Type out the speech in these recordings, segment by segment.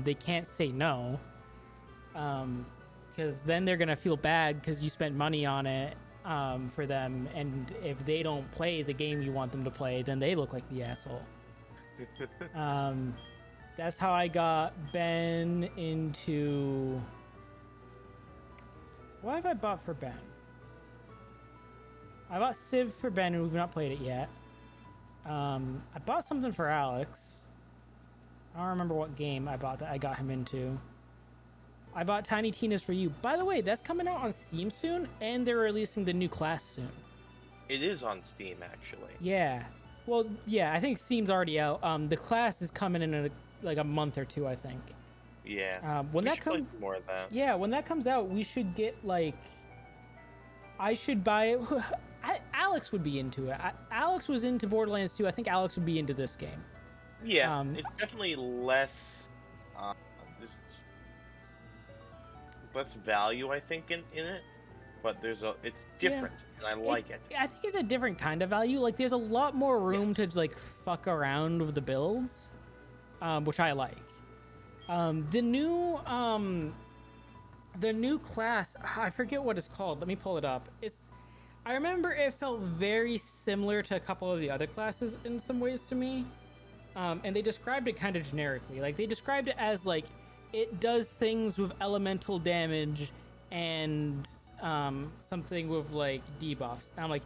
they can't say no, because then they're gonna feel bad because you spent money on it for them, and if they don't play the game you want them to play, then they look like the asshole. That's how I got Ben into. What have I bought for Ben? I bought Civ for Ben, and we've not played it yet. I bought something for Alex. I don't remember what game I bought that I got him into. I bought Tiny Tina's for you. By the way, that's coming out on Steam soon, and they're releasing the new class soon. It is on Steam, actually. Yeah. Well, yeah, I think Steam's already out. The class is coming in like a month or two, I think. Yeah. When that comes, more of that. Yeah, when that comes out, we should get like. I should buy it. Alex would be into it. Alex was into Borderlands 2. I think Alex would be into this game. Yeah, it's definitely less, just less value, I think, in it. But it's different, and I like it. I think it's a different kind of value. Like, there's a lot more room to like fuck around with the builds, which I like. The new class, I forget what it's called. Let me pull it up. I remember it felt very similar to a couple of the other classes in some ways to me. And they described it kind of generically. Like, they described it as like it does things with elemental damage and something with like debuffs. And I'm like,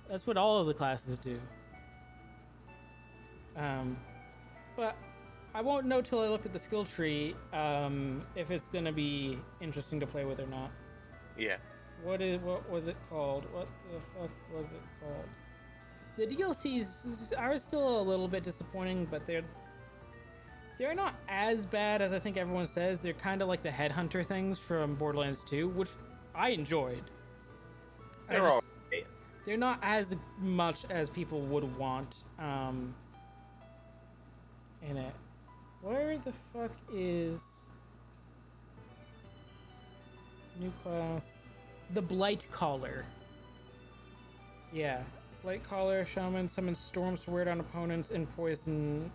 that's what all of the classes do. But I won't know till I look at the skill tree if it's gonna be interesting to play with or not. Yeah. What was it called? What the fuck was it called? The DLCs are still a little bit disappointing, but they're not as bad as I think everyone says. They're kind of like the headhunter things from Borderlands 2, which I enjoyed. They're not as much as people would want in it. Where the fuck is new class? The Blight Caller. Yeah. Blight Caller, Shaman, summons storms to wear down opponents and poison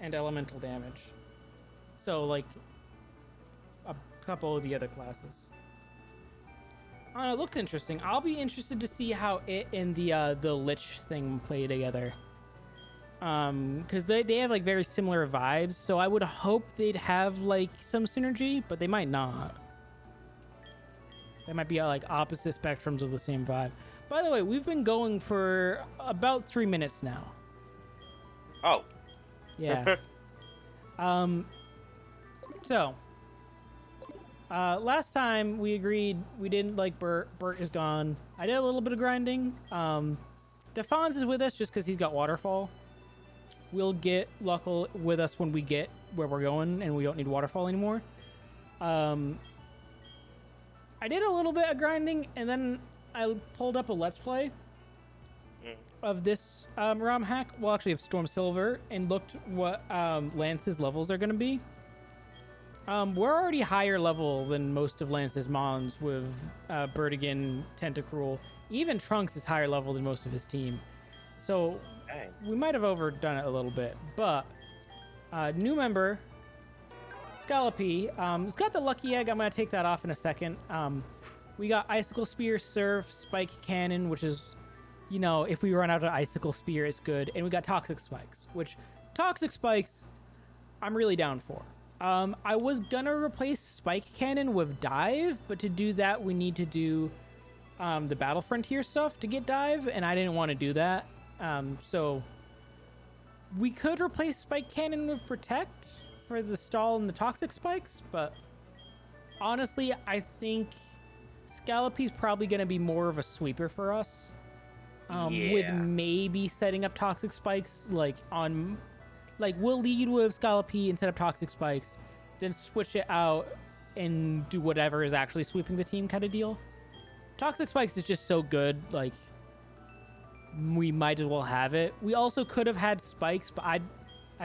and elemental damage. So, like, a couple of the other classes. It looks interesting. I'll be interested to see how it and the Lich thing play together. Because they have, like, very similar vibes, so I would hope they'd have, like, some synergy, but they might not. They might be, like, opposite spectrums of the same vibe. By the way, we've been going for about 3 minutes now. Oh. Yeah. So, last time we agreed we didn't like Bert. Bert is gone. I did a little bit of grinding. Defons is with us just because he's got Waterfall. We'll get Luckle with us when we get where we're going and we don't need Waterfall anymore. I did a little bit of grinding and then I pulled up a Let's Play of this ROM hack. Well, actually, of Storm Silver, and looked what Lance's levels are going to be. We're already higher level than most of Lance's mons with Birdigan, Tentacruel. Even Trunks is higher level than most of his team. So we might have overdone it a little bit. But new member, Scallopy, it's got the lucky egg. I'm going to take that off in a second. We got Icicle Spear, Surf, Spike Cannon, which is, you know, if we run out of Icicle Spear, it's good. And we got Toxic Spikes, which Toxic Spikes, I'm really down for. I was going to replace Spike Cannon with Dive, but to do that, we need to do the Battle Frontier stuff to get Dive, and I didn't want to do that. So we could replace Spike Cannon with Protect for the stall and the Toxic Spikes, but honestly, I think Scallopy's probably going to be more of a sweeper for us. With maybe setting up Toxic Spikes, like, on... Like, we'll lead with Scallopy and set up Toxic Spikes, then switch it out and do whatever is actually sweeping the team kind of deal. Toxic Spikes is just so good, like, we might as well have it. We also could have had Spikes, but I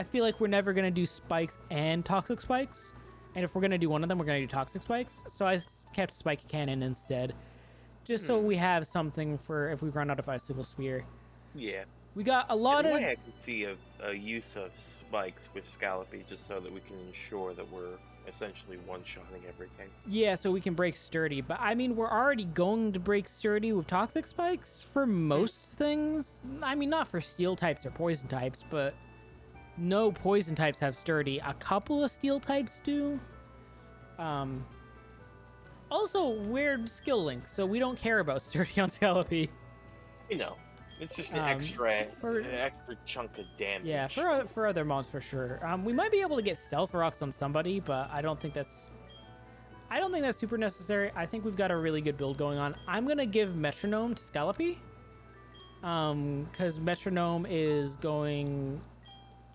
feel like we're never going to do Spikes and Toxic Spikes. And if we're going to do one of them, we're going to do Toxic Spikes. So I kept Spike Cannon instead. Just so we have something for if we run out of Icicle Spear. Yeah. We got a In lot a of... way, I can see a use of spikes with Scallopy just so that we can ensure that we're essentially one-shotting everything. Yeah, so we can break sturdy. But I mean, we're already going to break sturdy with toxic spikes for most things. I mean, not for steel types or poison types, but no poison types have sturdy. A couple of steel types do. Also, weird skill link, so we don't care about sturdy on Scallopy. You know, it's just an for- an extra chunk of damage. Yeah, for other mobs for sure. We might be able to get stealth rocks on somebody, but I don't think that's super necessary. I think we've got a really good build going on. I'm gonna give Metronome to Scallopy, because Metronome is going.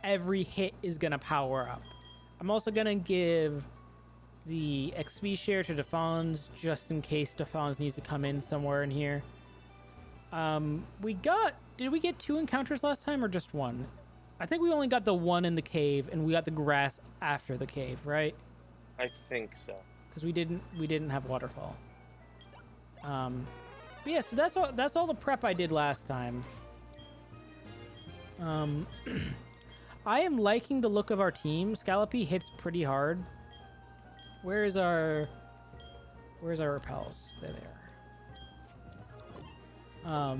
Every hit is gonna power up. I'm also gonna give the XP share to Defons just in case Defons needs to come in somewhere in here. Did we get 2 encounters last time or just 1? I think we only got the 1 in the cave and we got the grass after the cave, right? I think so. Because we didn't have waterfall. But yeah, so that's all the prep I did last time. I am liking the look of our team. Scallopy hits pretty hard. Where's our repels? There they are.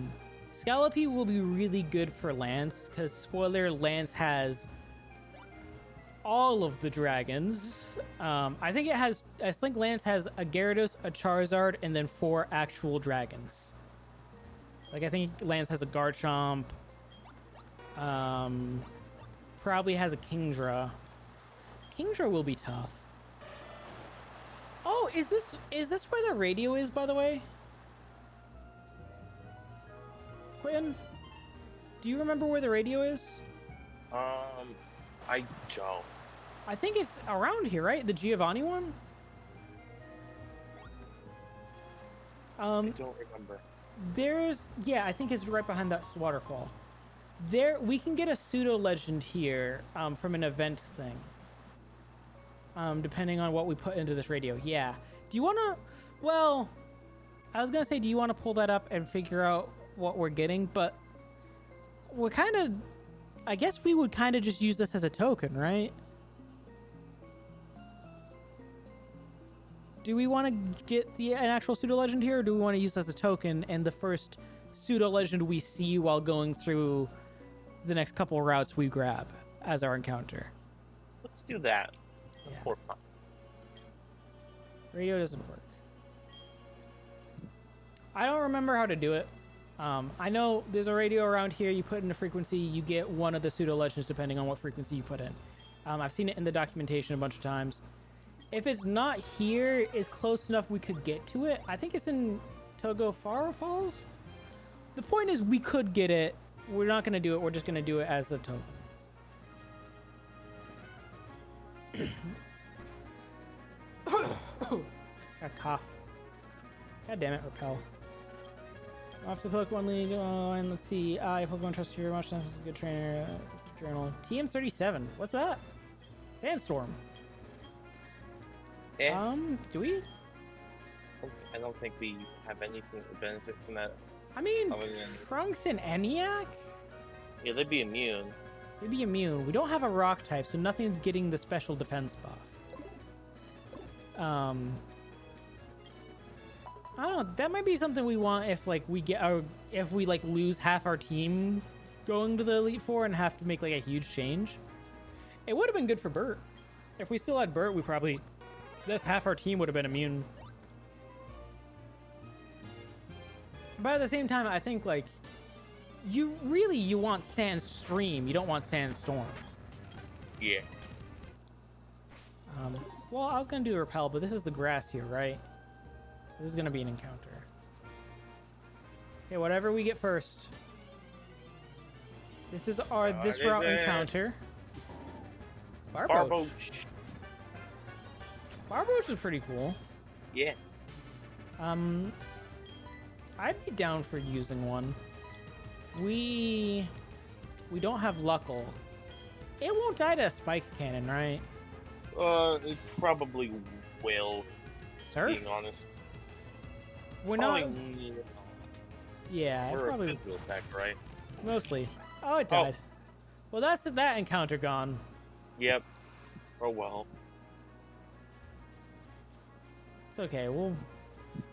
Scallopy will be really good for Lance, because spoiler, Lance has all of the dragons. I think Lance has a Gyarados, a Charizard, and then 4 actual dragons. Like, I think Lance has a Garchomp. Probably has a Kingdra. Kingdra will be tough. Oh, is this where the radio is, by the way? Quinn, do you remember where the radio is? I don't. I think it's around here, right? The Giovanni one? I don't remember. I think it's right behind that waterfall. We can get a pseudo legend here, from an event thing. Depending on what we put into this radio. Yeah. Do you want to... Well, I was going to say, do you want to pull that up and figure out what we're getting? But we're kind of... I guess we would kind of just use this as a token, right? Do we want to get an actual pseudo legend here, or do we want to use this as a token and the first pseudo legend we see while going through the next couple of routes we grab as our encounter? Let's do that. That's more fun. Radio doesn't work. I don't remember how to do it. I know there's a radio around here. You put in a frequency, you get one of the pseudo legends depending on what frequency you put in. I've seen it in the documentation a bunch of times. If it's not here, it's close enough we could get to it. I think it's in Togo Faro Falls. The point is, we could get it. We're not going to do it. We're just going to do it as the token. Got a cough. God damn it, Repel. Off the Pokemon League, and let's see. Your Pokemon trust you very much. This is a good trainer. Journal. TM37. What's that? Sandstorm. Do we? I don't think we have anything to benefit from that. I mean, Trunks and ENIAC? Yeah, they'd be immune. They'd be immune. We don't have a rock type, so nothing's getting the special defense buff. I don't know. That might be something we want if we lose half our team going to the Elite Four and have to make like a huge change. It would have been good for Bert. If we still had Bert, this half our team would have been immune. But at the same time, I think like you want Sandstream. You don't want Sandstorm. Yeah. Well, I was gonna do Repel, but this is the grass here, right? So this is gonna be an encounter. Okay, whatever we get first. This is our this route encounter. Barboach. Barboach is pretty cool. Yeah. I'd be down for using one. We don't have Luckle. It won't die to a Spike Cannon, right? It probably will. Surf? Being honest. We're probably not. Yeah, we're probably a physical attack, right? mostly. Oh, it died. Well, that's that encounter gone. Yep. Oh well. It's okay.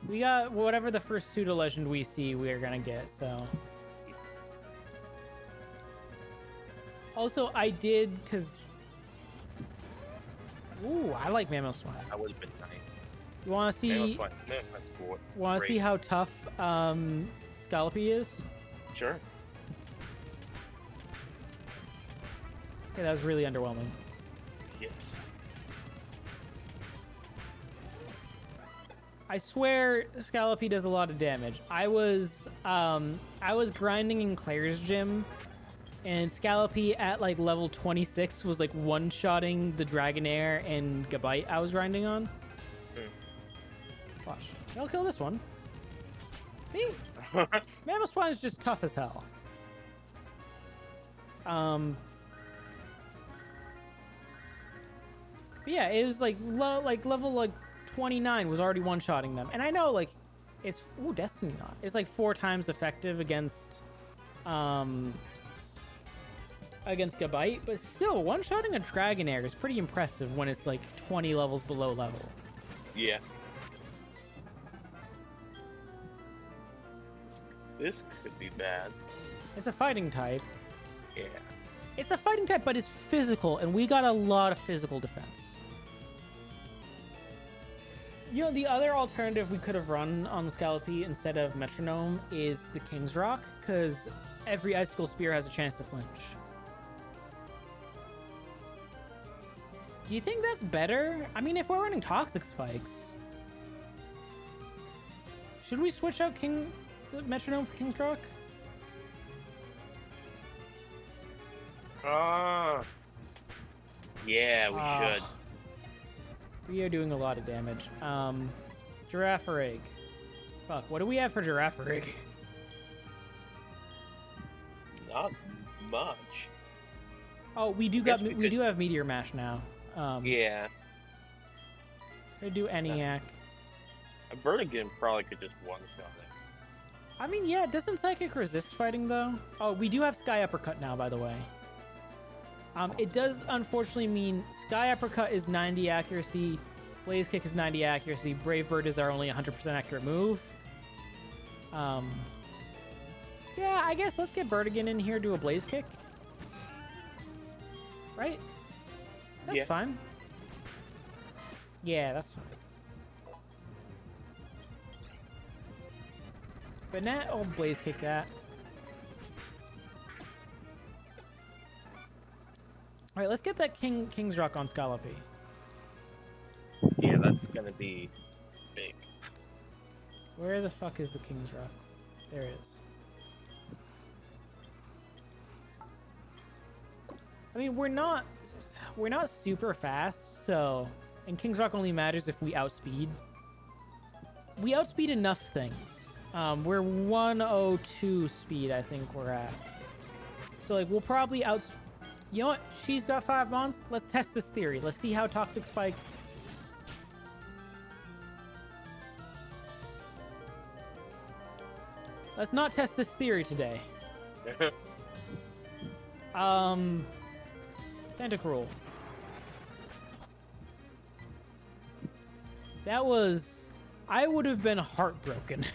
We got whatever the first pseudo legend we see, we're gonna get. So. Also, I did because. Ooh, I like Mammoth Swine. That would have been nice. You want to see? Mammoth Swine. Yeah, that's cool. Want to see how tough Scallopy is? Sure. Okay, that was really underwhelming. Yes. I swear Scallopy does a lot of damage. I was grinding in Claire's gym, and Scallopy at like level 26 was like one-shotting the Dragonair and Gabite I was grinding on. Watch. I'll kill this one. See? Mammoth Swine is just tough as hell. But yeah, it was like level like 29 was already one-shotting them, and I know like it's Destiny Knot. It's like 4 times effective against Gabite, but still one-shotting a Dragonair is pretty impressive when it's like 20 levels below level. Yeah. This could be bad. It's a fighting type. Yeah. It's a fighting type, but it's physical, and we got a lot of physical defense. You know, the other alternative we could have run on the Scallopy instead of Metronome is the King's Rock, because every Icicle Spear has a chance to flinch. Do you think that's better? I mean, if we're running Toxic Spikes, should we switch out Metronome for King's Rock? Yeah, we should. We are doing a lot of damage. Girafarig. Fuck, what do we have for Girafarig? Not much. Oh, we do have Meteor Mash now. Yeah. Could do ENIAC. A Vertigan probably could just one-shot it. I mean, yeah, doesn't Psychic resist fighting, though? Oh, we do have Sky Uppercut now, by the way. It does, unfortunately, mean Sky Uppercut is 90 accuracy, Blaze Kick is 90 accuracy, Brave Bird is our only 100% accurate move. Yeah, I guess let's get Birdigan in here, do a Blaze Kick. Right? That's fine. Yeah, that's fine. But now I'll Blaze Kick that. Alright, let's get that King's Rock on Scallopy. Yeah, that's gonna be big. Where the fuck is the King's Rock? There it is. I mean, we're not super fast, so... And King's Rock only matters if we outspeed. We outspeed enough things. We're 102 speed, I think we're at. So, like, we'll probably outspeed... You know what? She's got 5 mons. Let's test this theory. Let's see how Toxic Spikes... Let's not test this theory today. Tentacruel. That was... I would have been heartbroken.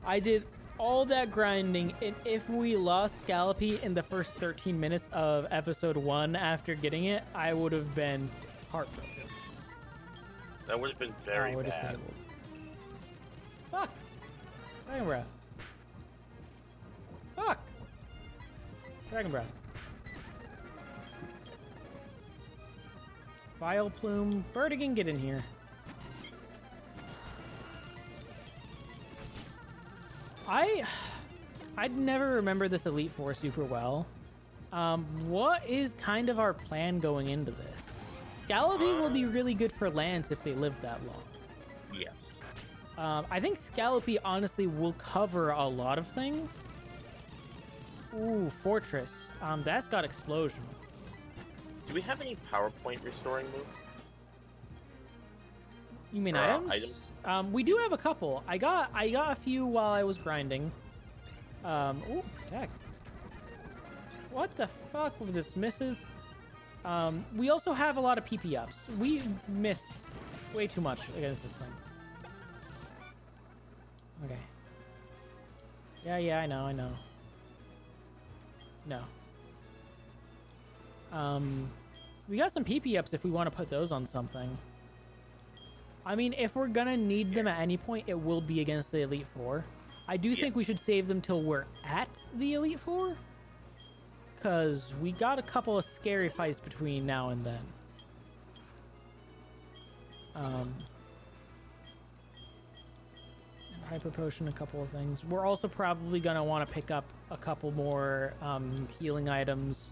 I did all that grinding, and if we lost Scallopy in the first 13 minutes of episode 1 after getting it, I would have been heartbroken. That would have been very bad. Disabled. Fuck! Dragon Breath. Fuck! Dragon Breath. Vile Plume. Birdigan, get in here. I'd never remember this Elite Four super well. What is kind of our plan going into this? Scallopy will be really good for Lance if they live that long. Yes. I think Scallopy honestly will cover a lot of things. Ooh, Fortress. That's got Explosion. Do we have any PowerPoint restoring moves? You mean items? We do have a couple. I got a few while I was grinding. Ooh, Protect. What the fuck with this misses? We also have a lot of PP ups. We missed way too much against this thing. Okay. Yeah, I know. No. We got some PP ups if we want to put those on something. I mean, if we're gonna need them at any point, it will be against the Elite Four. I do think we should save them till we're at the Elite Four. Because we got a couple of scary fights between now and then. And Hyper Potion, a couple of things. We're also probably going to want to pick up a couple more healing items.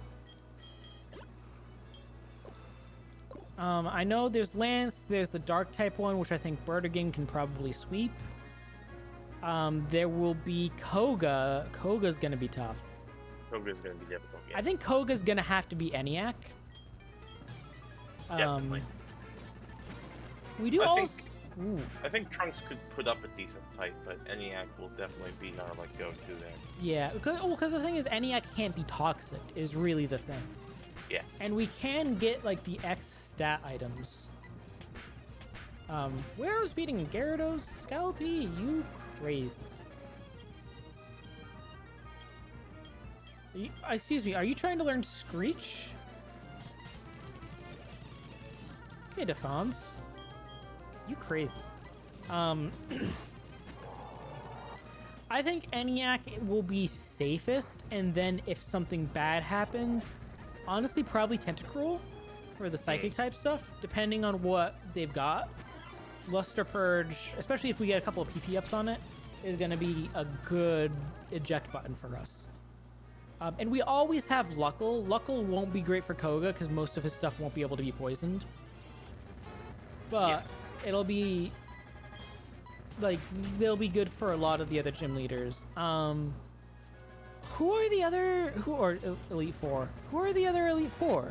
I know there's Lance, there's the Dark type one, which I think Birdigan can probably sweep. There will be Koga. Koga's going to be tough. Koga's going to be difficult, yeah. I think Koga's going to have to be ENIAC. Definitely. We do I think Trunks could put up a decent fight, but ENIAC will definitely be our go-to there. Yeah, because the thing is, ENIAC can't be toxic, is really the thing. Yeah. And we can get, like, the X stat items. Where I was beating Gyarados? Scalpy, you crazy. Excuse me, are you trying to learn Screech? Okay, Defons. You crazy. I think ENIAC will be safest, and then if something bad happens, honestly, probably Tentacruel for the Psychic type stuff, depending on what they've got. Luster Purge, especially if we get a couple of PP ups on it, is going to be a good eject button for us. And we always have Luckle. Luckle won't be great for Koga because most of his stuff won't be able to be poisoned. But it'll be, like, they'll be good for a lot of the other gym leaders. Who are Elite Four? Who are the other Elite Four?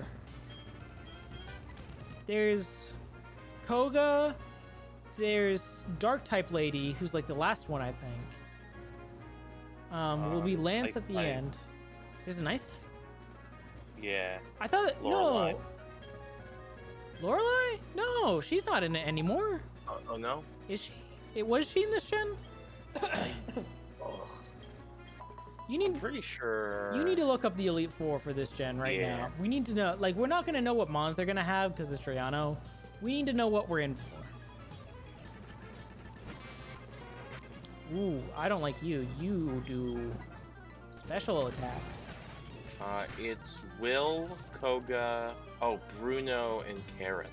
There's Koga. There's Dark type lady, who's like the last one, I think. Will be Lance at the end. There's an ice type? Yeah. I thought Lorelei. no. Lorelei? No, she's not in it anymore. Oh no? Is she? Was she in this gen? I'm pretty sure. You need to look up the Elite Four for this gen right now. We need to know. Like, we're not gonna know what mons they're gonna have because it's Triano. We need to know what we're in for. Ooh, I don't like you. You do special attacks. It's Will, Koga, Bruno, and Karen.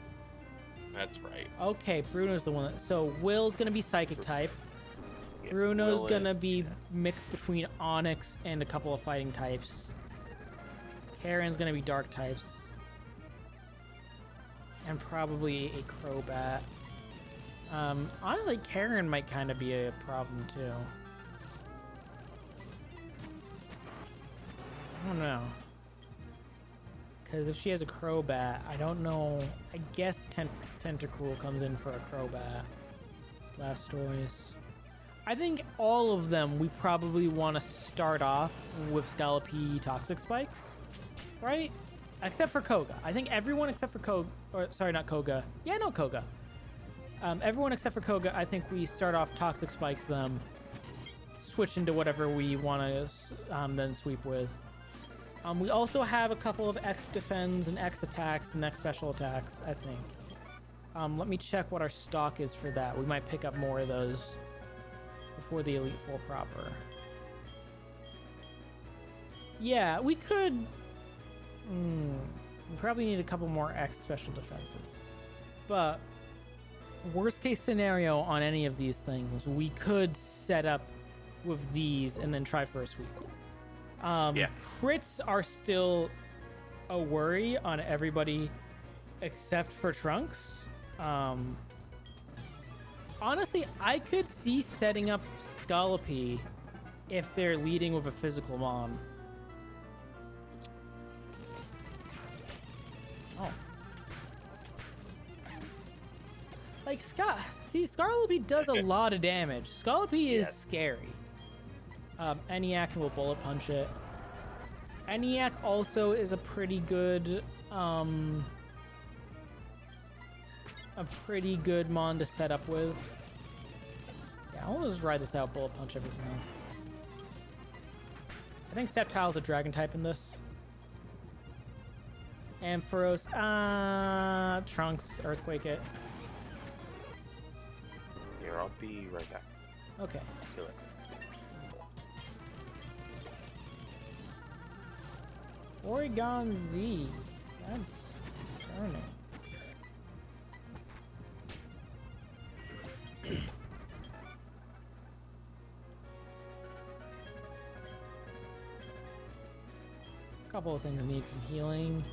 That's right. Okay, Bruno's the one that... So, Will's gonna be Psychic type. Yeah, Bruno's gonna be mixed between Onyx and a couple of fighting types. Karen's gonna be Dark types. And probably a Crobat. Honestly, Karen might kind of be a problem, too. I don't know. Because if she has a Crobat, I don't know. I guess Tentacruel comes in for a Crobat. Blastoise. I think all of them we probably want to start off with Scalopy Toxic Spikes, right? Except for Koga. I think everyone except for Koga, or sorry, not Koga. Yeah, no, Koga. Everyone except for Koga, I think we start off Toxic Spikes them, switch into whatever we want to then sweep with. We also have a couple of X defends and X attacks and X special attacks, I think. Let me check what our stock is for that. We might pick up more of those before the Elite Four proper. Yeah, we could... we probably need a couple more X special defenses. But worst case scenario on any of these things, we could set up with these and then try for a sweep. Crits are still a worry on everybody except for Trunks. Honestly, I could see setting up Scalopy if they're leading with a physical Mon. Oh. Like, Scalopy does a lot of damage. Scalopy is scary. ENIAC will bullet punch it. ENIAC also is a pretty good mon to set up with. Yeah, I'll just ride this out, bullet punch everything else. I think Sceptile's a dragon type in this. Ampharos, Trunks, Earthquake it. Here, I'll be right back. Okay. Kill it. Oregon Z. That's concerning. A couple of things need some healing.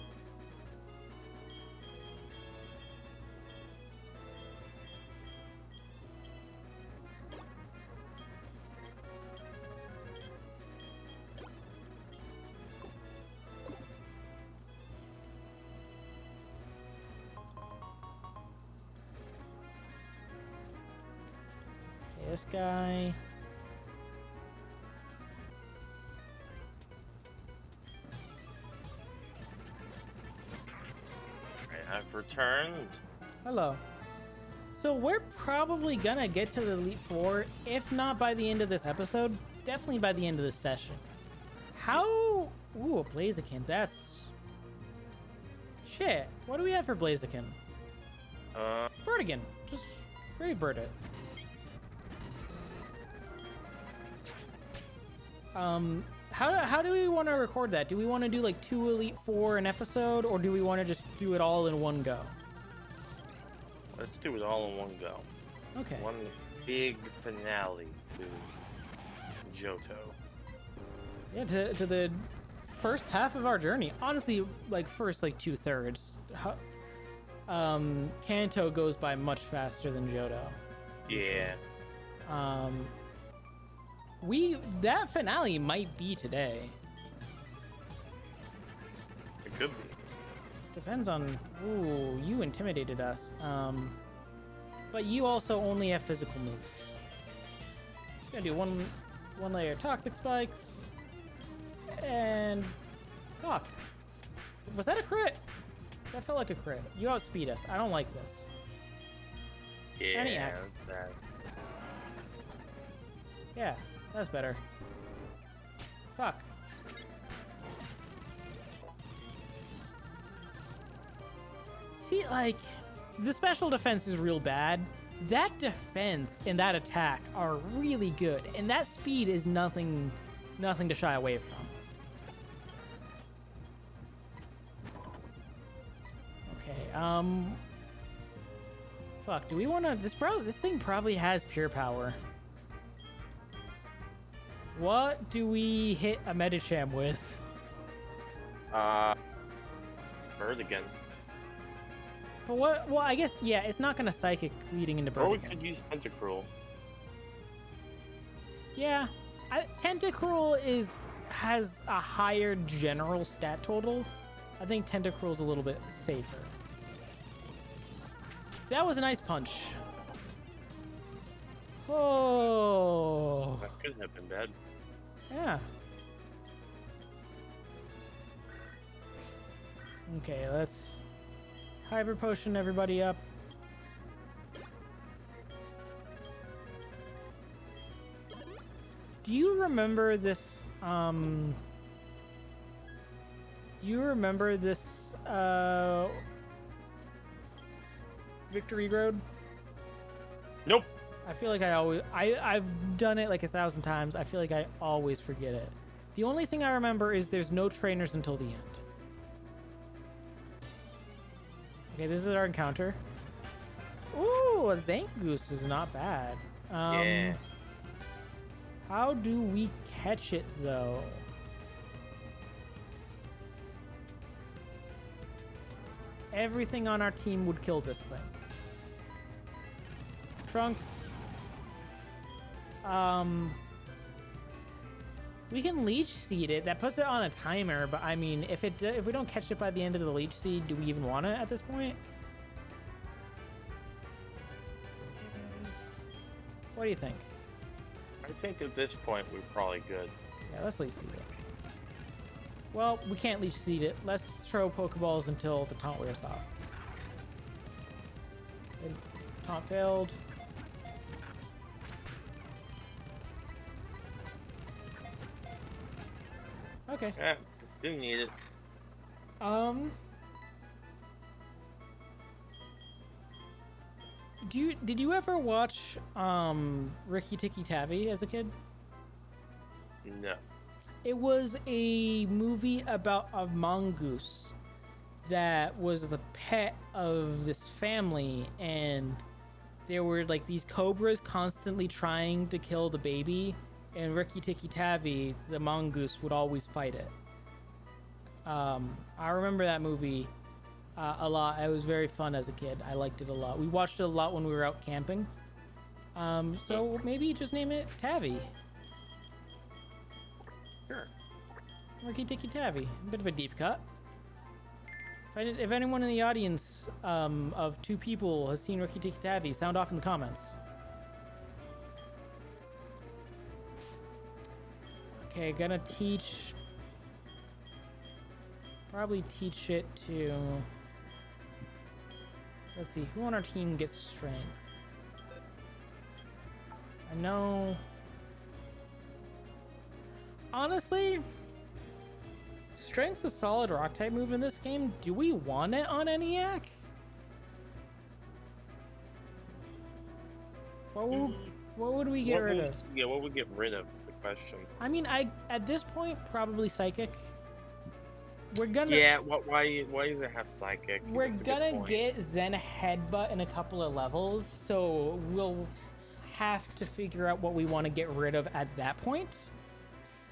This guy. I've returned. Hello. So we're probably gonna get to the Elite Four, if not by the end of this episode, definitely by the end of this session. How? Ooh, a Blaziken. That's... Shit. What do we have for Blaziken? Birdigan. Just Brave Bird it. How do we want to record that? Do we want to do like 2 Elite Four an episode, or do we want to just do it all in one go? Let's do it all in one go. Okay. One big finale to Johto. Yeah, to the first half of our journey. Honestly, like first like 2/3. Kanto goes by much faster than Johto. Yeah. That finale might be today. It could be. Depends on. Ooh, you intimidated us. But you also only have physical moves. Just gonna do one layer toxic spikes. And fuck. Was that a crit? That felt like a crit. You outspeed us. I don't like this. Yeah. ENIAC. That. Yeah, that's better. Fuck. See, like, the special defense is real bad. That defense and that attack are really good, and that speed is nothing to shy away from. Okay, fuck, do we want to... This thing probably has pure power. What do we hit a Medicham with? Bird again. But what? Well, I guess, yeah, it's not going to Psychic leading into Bird Or we again. could use Tentacruel. Yeah, Tentacruel has a higher general stat total. I think Tentacruel's a little bit safer. That was a nice punch. Oh. That couldn't have been bad. Yeah. Okay, let's Hyper Potion everybody up. Do you remember this, Victory Road? Nope. I feel like I've done it like 1,000 times. I feel like I always forget it. The only thing I remember is there's no trainers until the end. Okay, this is our encounter. Ooh, a Zangoose is not bad. Yeah. How do we catch it, though? Everything on our team would kill this thing. Trunks. We can Leech Seed it. That puts it on a timer, but I mean, if we don't catch it by the end of the Leech Seed, do we even want it at this point? What do you think? I think at this point we're probably good. Yeah, let's Leech Seed it. Well, we can't leech seed it. Let's throw Pokeballs until the taunt wears off. And taunt failed. Okay. Yeah, didn't need it. Did you ever watch Ricky Tikki Tavi as a kid? No. It was a movie about a mongoose that was the pet of this family, and there were like these cobras constantly trying to kill the baby, and Ricky Tikki Tavi, the mongoose, would always fight it. I remember that movie a lot. It was very fun as a kid. I liked it a lot. We watched it a lot when we were out camping. So maybe just name it Tavi. Sure. Ricky Tikki Tavi. A bit of a deep cut. If anyone in the audience of 2 people has seen Ricky Tikki Tavi, sound off in the comments. Okay, gonna teach... Probably teach it to... Let's see, who on our team gets strength? I know... Honestly, strength's a solid rock type move in this game. Do we want it on ENIAC? What would we get rid of? Yeah, what would we get rid of is the question. I mean, at this point, probably Psychic. We're gonna... Yeah, why does it have Psychic? We're gonna get Zen Headbutt in a couple of levels, so we'll have to figure out what we want to get rid of at that point.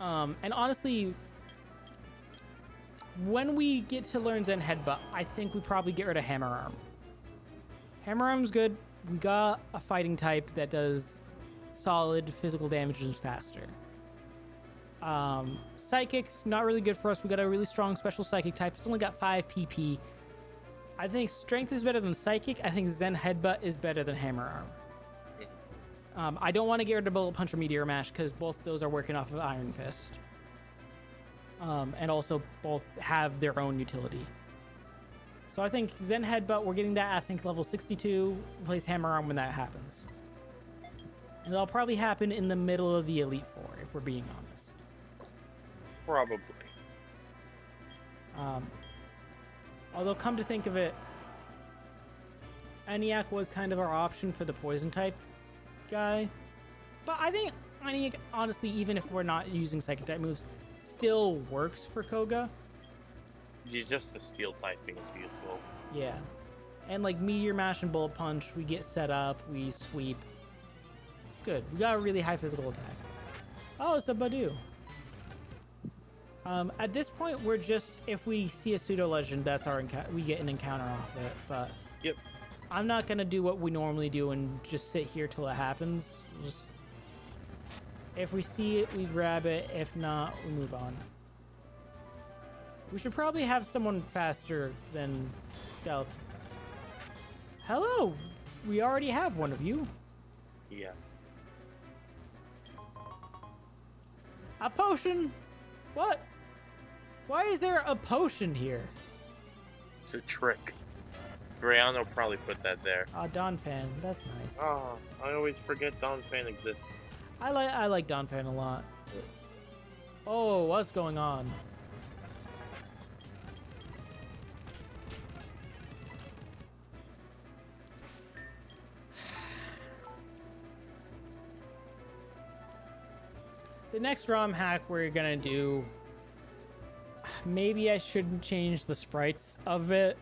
And honestly, when we get to learn Zen Headbutt, I think we probably get rid of Hammer Arm. Hammer Arm's good. We got a fighting type that does solid physical damage and is faster. Psychic's not really good for us. We got a really strong special Psychic type. It's only got 5 PP. I think Strength is better than Psychic. I think Zen Headbutt is better than Hammer Arm. I don't want to get rid of Bullet Punch or Meteor Mash because both those are working off of Iron Fist. And also both have their own utility. So I think Zen Headbutt, we're getting that, I think, level 62. Replace Hammer Arm when that happens. And that'll probably happen in the middle of the Elite Four, if we're being honest. Probably. Although, come to think of it, ENIAC was kind of our option for the Poison type guy. But I think ENIAC, honestly, even if we're not using Psychic type moves, still works for Koga. Just the Steel typing is useful. Yeah. And like Meteor Mash and Bullet Punch, we get set up, we sweep. It's good. We got a really high physical attack. Oh, it's a Badoo. At this point, we're just, if we see a Pseudo Legend, that's our we get an encounter off it. But yep. I'm not gonna do what we normally do and just sit here till it happens. Just if we see it, we grab it. If not, we move on. We should probably have someone faster than Stealth. Hello! We already have one of you. Yes. A potion? What? Why is there a potion here? It's a trick. Brianna probably put that there. Donphan. That's nice. Oh, I always forget Donphan exists. I like Donphan a lot. Oh, what's going on? The next ROM hack we're gonna do, maybe I shouldn't change the sprites of it.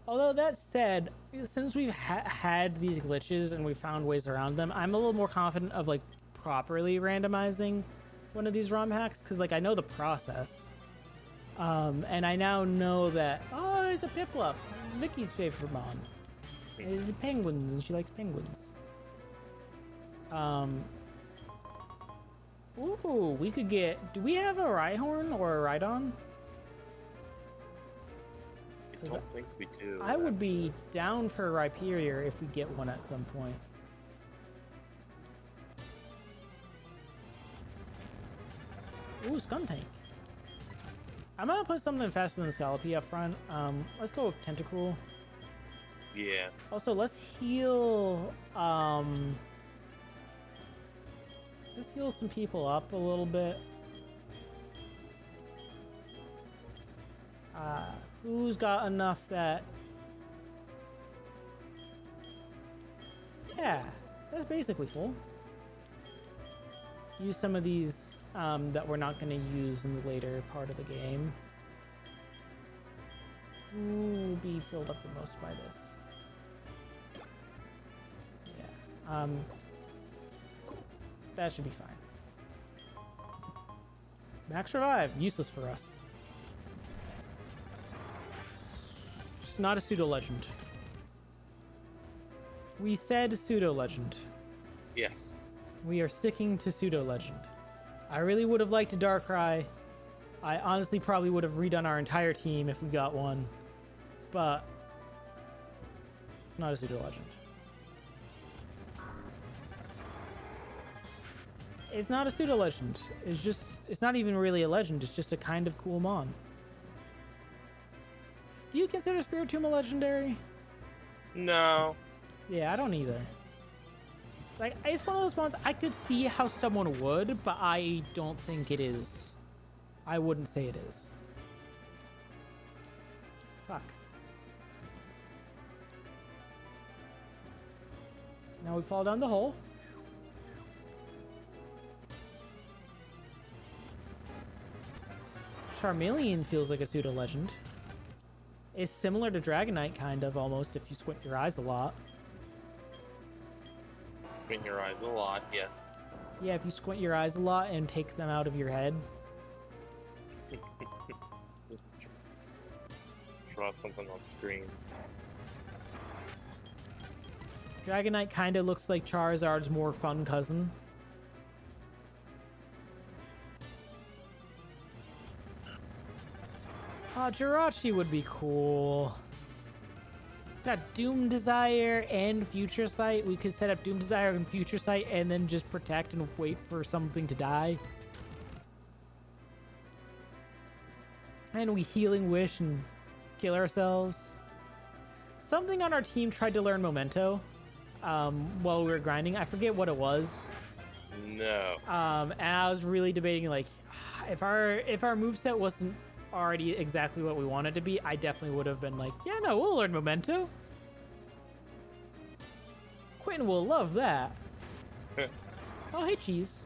Although that said, since we've had these glitches and we found ways around them, I'm a little more confident of like properly randomizing one of these ROM hacks because like I know the process. And I now know that, oh, it's a Piplup. It's Vicky's favorite mon. It's a penguin and she likes penguins. Ooh, we could get... Do we have a Rhyhorn or a Rhydon? I don't think we do. I would be down for a Rhyperior if we get one at some point. Ooh, Scum Tank. I'm gonna put something faster than Scallopy up front. Let's go with Tentacruel. Yeah. Also, let's heal. Let's heal some people up a little bit. Who's got enough that? Yeah, that's basically full. Use some of these that we're not going to use in the later part of the game. Who will be filled up the most by this? Yeah. That should be fine. Max Revive, useless for us. Just not a pseudo legend. We said pseudo legend. Yes. We are sticking to pseudo legend. I really would have liked a Darkrai. I honestly probably would have redone our entire team if we got one, but it's not a pseudo legend. It's not a pseudo legend. It's not even really a legend. It's just a kind of cool mon. Do you consider Spiritomb a legendary? No. Yeah, I don't either. Like, it's one of those ones I could see how someone would, but I don't think it is. I wouldn't say it is. Fuck. Now we fall down the hole. Charmeleon feels like a pseudo legend. It's similar to Dragonite, kind of, almost, if you squint your eyes a lot. Squint your eyes a lot, yes. Yeah, if you squint your eyes a lot and take them out of your head. Draw something on screen. Dragonite kind of looks like Charizard's more fun cousin. Jirachi would be cool. It's got Doom Desire and Future Sight. We could set up Doom Desire and Future Sight and then just protect and wait for something to die. And we Healing Wish and kill ourselves. Something on our team tried to learn Memento while we were grinding. I forget what it was. No. And I was really debating, like, if our moveset wasn't already exactly what we wanted to be, I definitely would have been like, yeah, no, we'll learn Memento. Quentin will love that. Oh, hey, Cheese.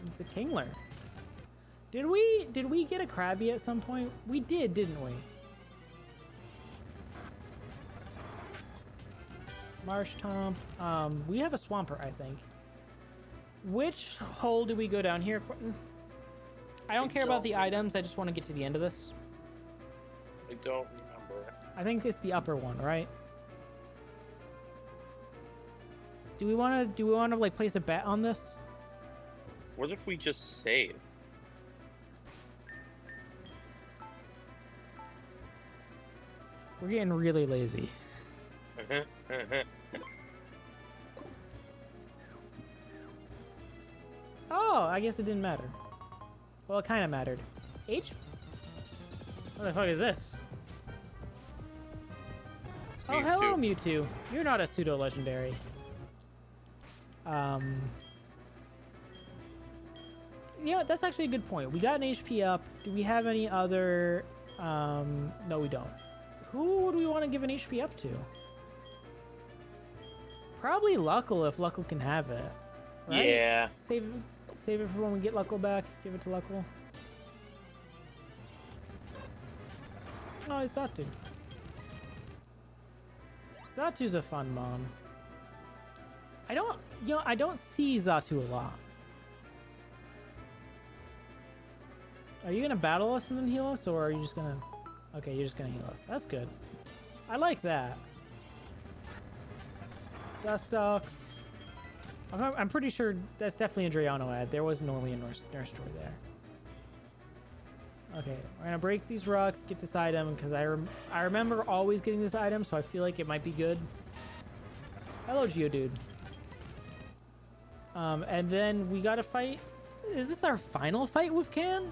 It's a Kingler. Did we get a Krabby at some point? We did, didn't we? Marsh Tomp. We have a Swampert, I think. Which hole do we go down here, Quentin? I don't care about the items. I just want to get to the end of this. I don't remember. I think it's the upper one, right? Do we want to like place a bet on this? What if we just save? We're getting really lazy. Oh, I guess it didn't matter. Well, it kind of mattered. H? What the fuck is this? Oh, Mewtwo. hello, Mewtwo. You're not a pseudo-legendary. You know what? That's actually a good point. We got an HP up. Do we have any other... No, we don't. Who would we want to give an HP up to? Probably Luckle, if Luckle can have it. Right? Yeah. Save it for when we get Luckle back. Give it to Luckle. Oh, it's Zatu. Zatu's a fun mon. I don't see Zatu a lot. Are you gonna battle us and then heal us, or are you just gonna... Okay, you're just gonna heal us. That's good. I like that. Dustox. I'm pretty sure that's definitely a Drayano ad. There was normally a Nurse Joy there. Okay, we're gonna break these rocks, get this item, because I remember always getting this item, so I feel like it might be good. Hello, Geodude. And then we gotta fight. Is this our final fight with Can?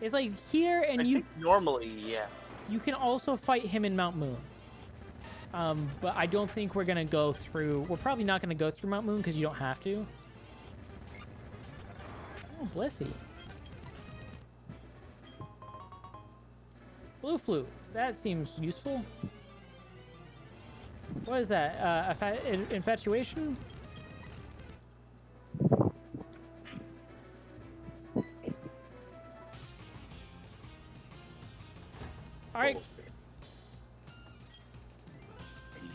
It's like here, and I you think normally, yes. you can also fight him in Mount Moon. But I don't think we're gonna go through. We're probably not gonna go through Mount Moon because you don't have to. Oh, blessy. Blue flute. That seems useful. What is that? Infatuation? All right. Are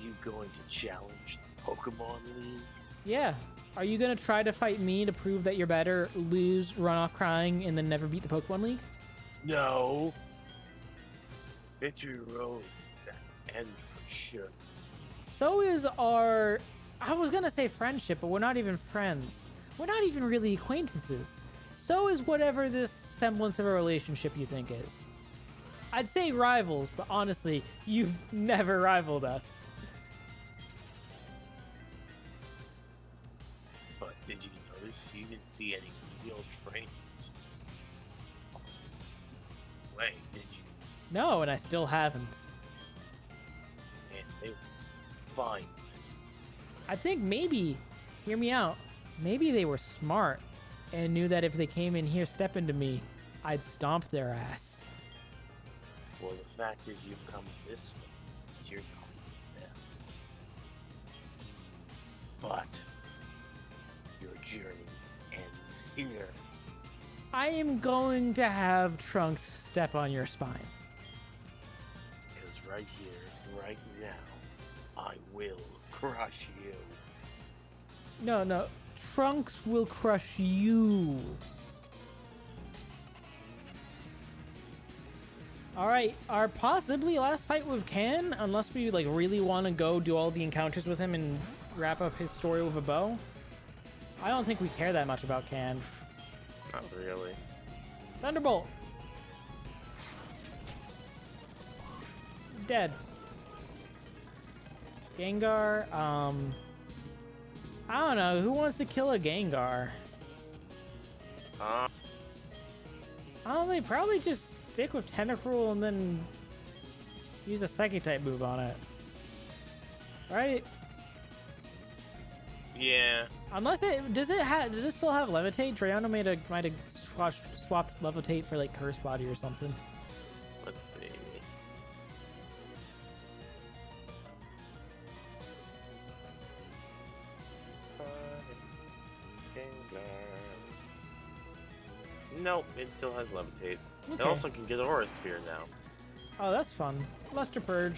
you going to challenge the Pokemon League? Yeah. Are you gonna try to fight me to prove that you're better, lose, run off crying, and then never beat the Pokemon League? No. Victory Road is at its end for sure. So is our... I was gonna say friendship, but we're not even friends. We're not even really acquaintances. So is whatever this semblance of a relationship you think is. I'd say rivals, but honestly, you've never rivaled us. But did you notice you didn't see any real trainers? Wait, did you? No, and I still haven't. Man, they were fine. I think maybe, hear me out, maybe they were smart and knew that if they came in here stepping to me, I'd stomp their ass. Well, the fact is you've come this far, you're not them. But your journey ends here. I am going to have Trunks step on your spine. Because right here, right now, I will crush you. No. Trunks will crush you. All right, our possibly last fight with Can, unless we like really want to go do all the encounters with him and wrap up his story with a bow. I don't think we care that much about Can. Not really. Thunderbolt. Dead. Gengar, I don't know. Who wants to kill a Gengar? I don't know. Probably just stick with Tentacruel and then use a Psychic-type move on it. Right? Yeah. Unless it does it still have Levitate? Drayano might have swapped Levitate for like Curse Body or something. Let's see. Nope, it still has Levitate. It Okay. also can get Aura Sphere now. Oh, that's fun. Luster Purge.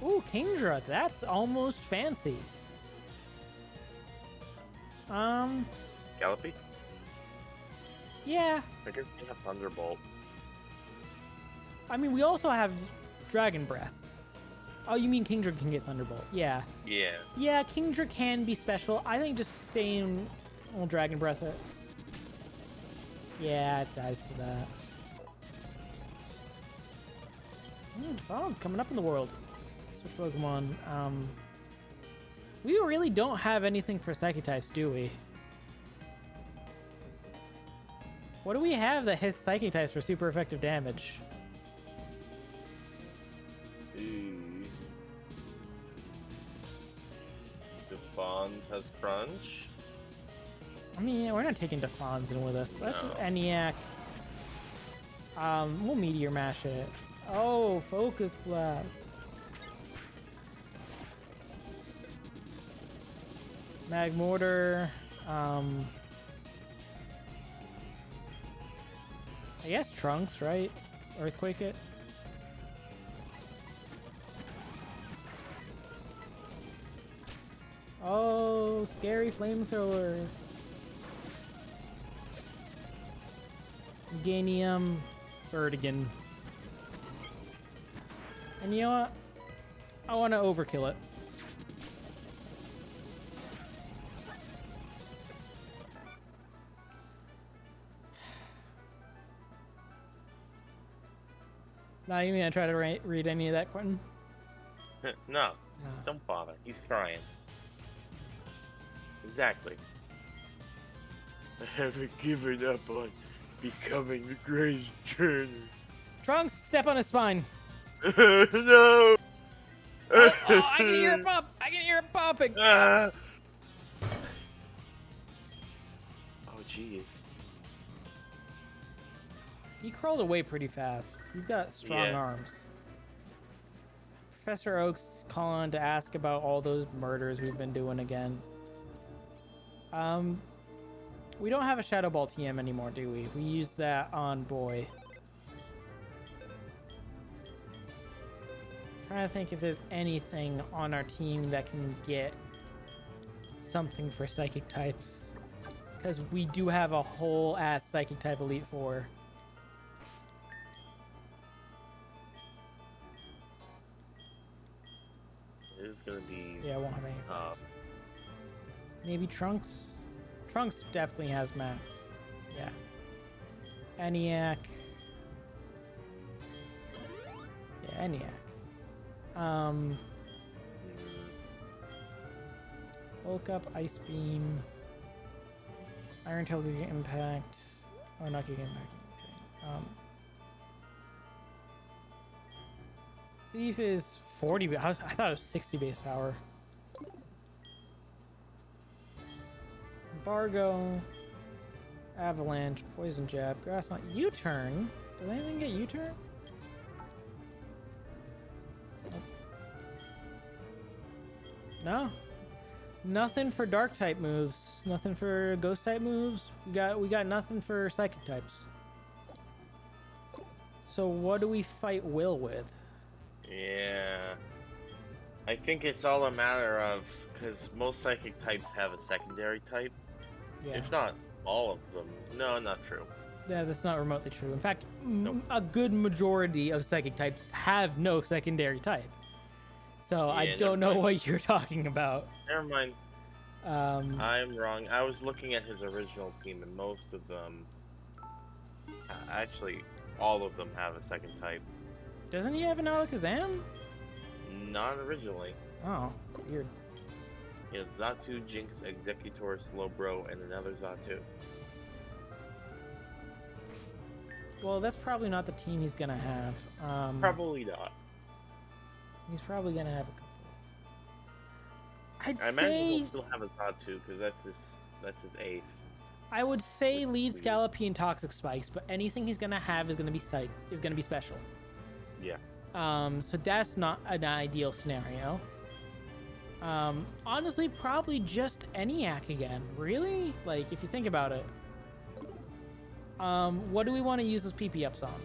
Ooh, Kingdra. That's almost fancy. Gallopy? Yeah. I guess we have Thunderbolt. I mean, we also have Dragon Breath. Oh, you mean Kingdra can get Thunderbolt? Yeah. Yeah. Yeah, Kingdra can be special. I think just staying... We'll Dragon Breath it. Yeah, it dies to that. Defiant's coming up in the world. Switch Pokemon. We really don't have anything for Psychic types, do we? What do we have that hits Psychic types for super effective damage? Defons has Crunch. I mean, yeah, we're not taking Defons in with us. That's just No. ENIAC. We'll Meteor Mash it. Oh, Focus Blast. Magmortar. I guess Trunks, right? Earthquake it. Oh, scary flamethrower. Ganium. Birdigan. And you know what? I want to overkill it. Not even gonna try to read any of that, Quentin? No, don't bother. He's crying. Exactly. I haven't given up on becoming the greatest trainer. Trunks, step on his spine. No! Oh, I can hear it pop. I can hear it popping. Ah! Oh, jeez. He crawled away pretty fast. He's got strong arms. Professor Oak's calling to ask about all those murders we've been doing again. We don't have a Shadow Ball TM anymore, do we? We used that on Boy. Trying to think if there's anything on our team that can get something for Psychic types. Because we do have a whole ass Psychic type Elite Four. It is gonna be. Yeah, I won't have any. Maybe Trunks? Trunks definitely has max. Yeah. ENIAC. Yeah, ENIAC. Bulk up, Ice Beam. Iron Tail, Giga Impact. Oh, not Giga Impact. Thief is 40. I thought it was 60 base power. Embargo. Avalanche. Poison Jab. Grass Knot. U-turn. Does anything get U-turn? No. Nothing for dark type moves. Nothing for ghost type moves. We got nothing for psychic types. So what do we fight Will with? Yeah. I think it's all a matter of, because most psychic types have a secondary type. Yeah. If not all of them. No, not true. Yeah, that's not remotely true. In fact, Nope. a good majority of psychic types have no secondary type. So Yeah, I don't know what you're talking about. Never mind. I'm wrong. I was looking at his original team, and most of them, actually, all of them have a second type. Doesn't he have an Alakazam? Not originally. Oh, weird. He has Xatu, Jinx, Executor, Slowbro, and another Xatu. Well, that's probably not the team he's gonna have. Probably not. He's probably gonna have a couple. I imagine he'll still have a Xatu because that's his ace. I would say lead Scallopy and Toxic Spikes, but anything he's gonna have is gonna be special. Yeah. So that's not an ideal scenario. Honestly, probably just ENIAC again. Really? Like, if you think about it. What do we want to use those PP ups on?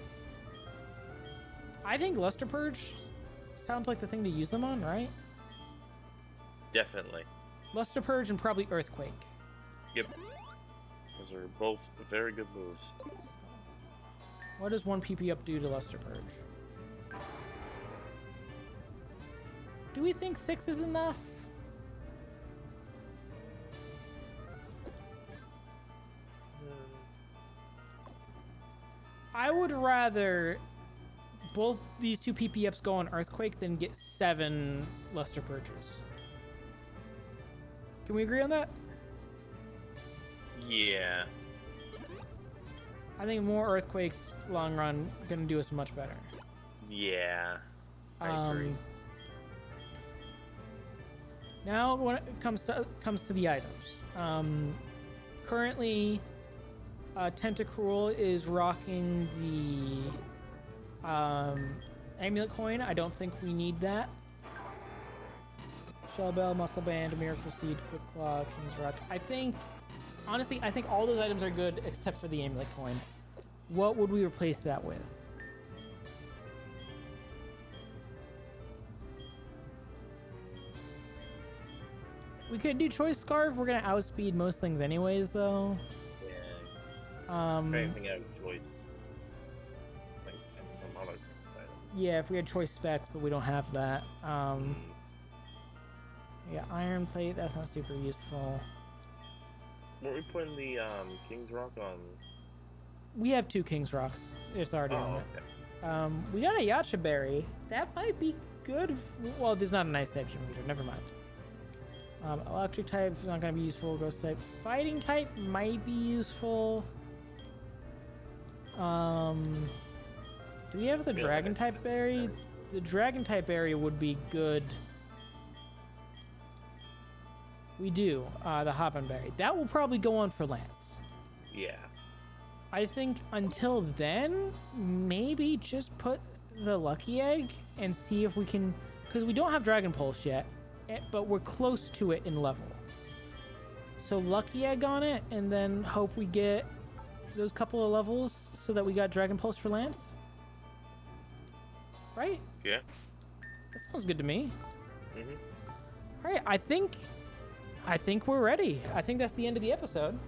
I think Luster Purge sounds like the thing to use them on, right? Definitely. Luster Purge and probably Earthquake. Yep. Those are both very good moves. What does one PP up do to Luster Purge? Do we think 6 is enough? I would rather both these two PP ups go on Earthquake than get 7 Luster Purges. Can we agree on that? Yeah. I think more Earthquakes long run gonna do us much better. Yeah. I agree. Now, when it comes to the items, currently, Tentacruel is rocking the Amulet Coin. I don't think we need that. Shell Bell, Muscle Band, Miracle Seed, Quick Claw, King's Rock. Honestly, I think all those items are good except for the Amulet Coin. What would we replace that with? We could do Choice Scarf. We're gonna outspeed most things anyways, though. Yeah. Anything out of choice. Like some other item. Yeah, if we had Choice Specs, but we don't have that. Yeah, Iron Plate. That's not super useful. Were we putting the King's Rock on? We have 2 King's Rocks. It's already on it. Okay. We got a Yacha berry. That might be good. Well, there's not a nice type gym leader. Never mind. Electric type is not going to be useful. Ghost type. Fighting type might be useful. Do we have the dragon type berry? The dragon type berry would be good. We do. The hoppin berry. That will probably go on for Lance. Yeah. I think until then, maybe just put the lucky egg and see if we can, because we don't have dragon pulse yet, but we're close to it in level. So lucky egg on it, and then hope we get those couple of levels so that we got dragon pulse for Lance. Right? Yeah. That sounds good to me. Mm-hmm. All right, I think we're ready. I think that's the end of the episode.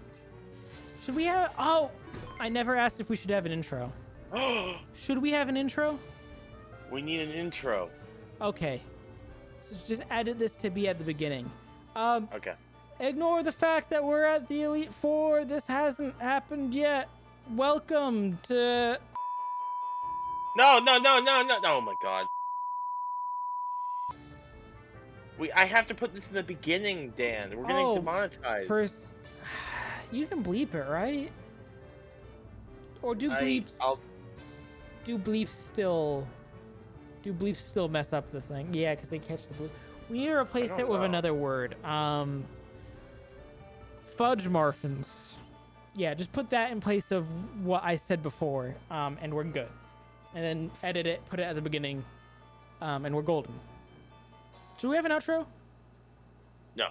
Should we have? Oh, I never asked if we should have an intro. Should we have an intro? We need an intro. Okay. So just edit this to be at the beginning. Okay. Ignore the fact that we're at the Elite Four. This hasn't happened yet. Welcome to. No. Oh my god. I have to put this in the beginning, Dan. We're getting demonetized. First, you can bleep it, right? Or do bleeps? Do bleeps still mess up the thing? Yeah, because they catch the bleep. We need to replace it with another word. Fudge marfins. Yeah, just put that in place of what I said before, and we're good. And then edit it, put it at the beginning, and we're golden. Do we have an outro? No.